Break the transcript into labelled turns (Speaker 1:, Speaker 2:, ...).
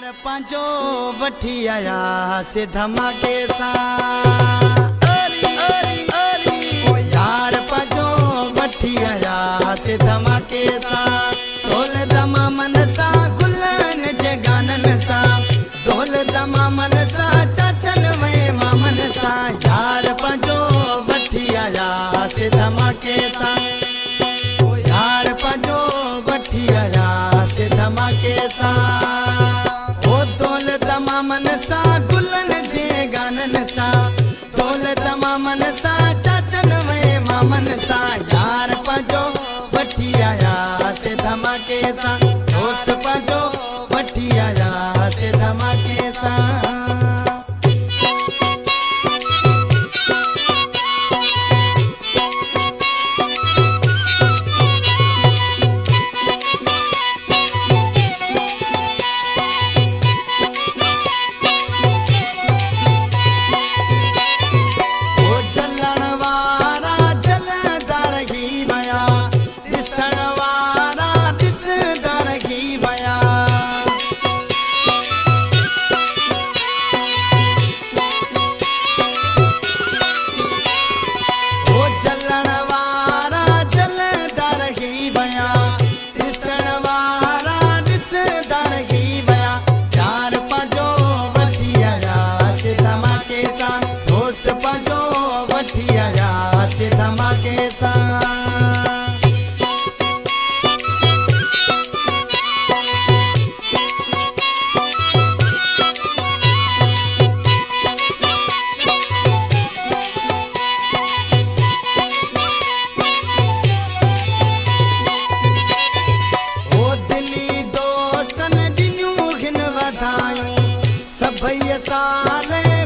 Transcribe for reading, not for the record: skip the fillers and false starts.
Speaker 1: पंहिंजो वठी आया से धमाके सां यार पंहिंजो वठी आया से धमाके सां ढोल दमामन सां गुलनि जे गाननि सां ढोल दमामन सां चाचनि वे मामन सां यार पंहिंजो वठी आया से धमाके सां यार पंहिंजो वठी आया से धमाके सां दमामन सां गुलनि जे गाननि सां ढोल दमामन सां चाचनि वे मामन सां यार पंहिंजो वठी आया से धमाके सां दोस्त पंहिंजो वठी आया से धमाके सां धमाके सां दिली दोस्तनि ॾिनियूं घिन वधायूं सभई साल